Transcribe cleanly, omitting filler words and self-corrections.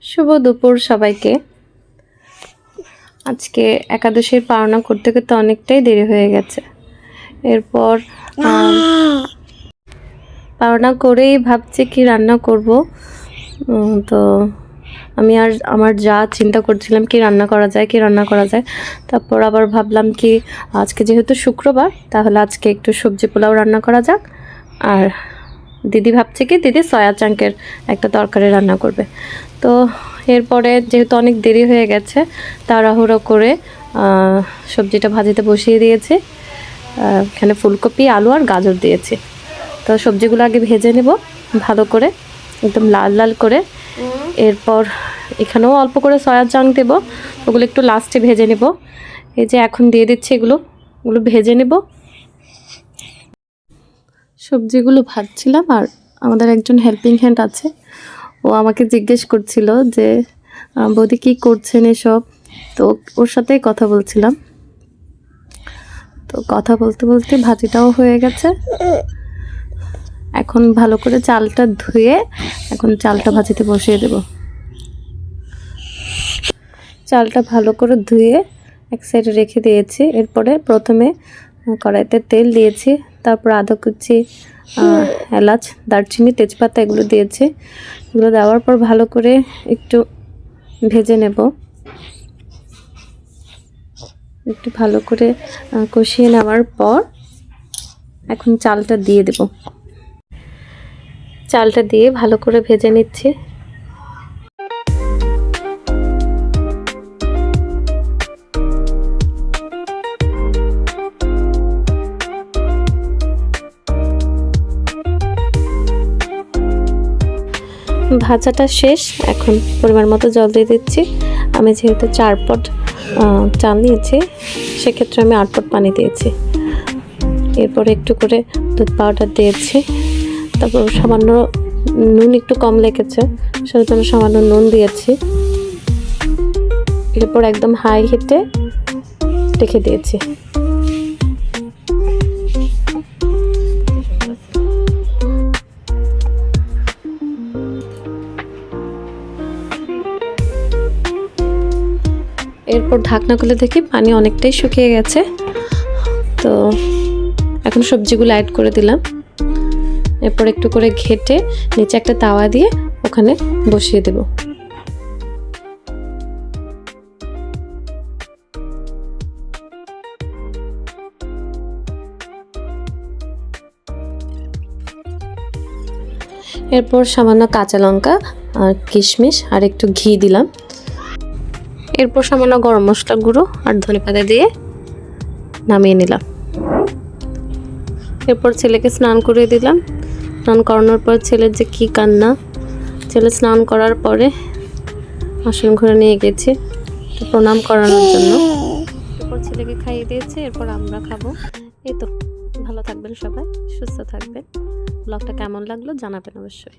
শুভ দুপুর সবাইকে। আজকে একাদশীর পালনা করতে করতে অনেকটাই দেরি হয়ে গেছে। এরপর পালনা করেই ভাবছি কি রান্না করব। তো আমি আর আমার যা চিন্তা করছিলাম কি রান্না করা যায়। তারপর আবার ভাবলাম কি আজকে যেহেতু শুক্রবার, তাহলে আজকে একটু সবজি পোলাও রান্না করা যাক। আর দিদি ভাবছে কি দিদি সয়া চাঙ্কের একটা তরকারি রান্না করবে। তো এরপরে যেহেতু অনেক দেরি হয়ে গেছে, তাড়াহুড়ো করে সবজিটা ভাজিতে বসিয়ে দিয়েছি। এখানে ফুলকপি, আলু আর গাজর দিয়েছি। তো সবজিগুলো আগে ভেজে নেব ভালো করে, একদম লাল লাল করে। এরপর এখানেও অল্প করে সয়া চাঙ্ক দেবো, ওগুলো একটু লাস্টে ভেজে নেব। এই যে এখন দিয়ে দিচ্ছি এগুলো ভেজে নেব। সবজিগুলো ভাজছিলাম আর আমাদের একজন হেল্পিং হ্যান্ড আছে, ও আমাকে জিজ্ঞেস করছিল যে বৌদি কী করছেন এসব। তো ওর সাথেই কথা বলছিলাম। তো কথা বলতে বলতে ভাজিটাও হয়ে গেছে। এখন ভালো করে চালটা ধুয়ে এখন চালটা ভাজিতে বসিয়ে দেব। চালটা ভালো করে ধুয়ে এক সাইডে রেখে দিয়েছি। এরপরে প্রথমে কড়াইতে তেল দিয়েছি, তারপর আদা কুচি, এলাচ, দারচিনি, তেজপাতা এগুলো দিয়েছি। এগুলো দেওয়ার পর ভালো করে একটু ভেজে নেব। একটু ভালো করে কষিয়ে নেওয়ার পর এখন চালটা দিয়ে দেব। চালটা দিয়ে ভালো করে ভেজে নিচ্ছি। ভাজাটা শেষ, এখন পরিমাণ মতো জল দিয়ে দিচ্ছি। আমি যেহেতু 4 পট চাল নিয়েছি, সেক্ষেত্রে আমি 8 পট পানি দিয়েছি। এরপরে একটু করে দুধ পাউডার দিয়েছি। তারপর সামান্য নুন একটু কম লেগেছে, সেটার জন্য সামান্য নুন দিয়েছি। এরপর একদম হাই হিটে রেখে দিয়েছি। এরপর ঢাকনা খুলে দেখি পানি অনেকটাই শুকিয়ে গেছে। তো এখন সবজিগুলো অ্যাড করে দিলাম। এরপর একটু করে ঘেটে নিচে একটা তাওয়া দিয়ে ওখানে বসিয়ে দেব। এরপর সামান্য কাঁচা লঙ্কা আর কিশমিশ আর একটু ঘি দিলাম। এরপর সামান্য গরম মশলা গুঁড়ো আর ধনেপাতা দিয়ে নামিয়ে নিলাম। এরপর ছেলেকে স্নান করিয়ে দিলাম। স্নান করানোর পর ছেলের যে কি কান্না! ছেলে স্নান করার পরে আসন ঘরে নিয়ে গেছি প্রণাম করানোর জন্য। এরপর ছেলেকে খাইয়ে দিয়েছি, এরপর আমরা খাবো। এই তো, ভালো থাকবেন সবাই, সুস্থ থাকবেন। ব্লগটা কেমন লাগলো জানাবেন অবশ্যই।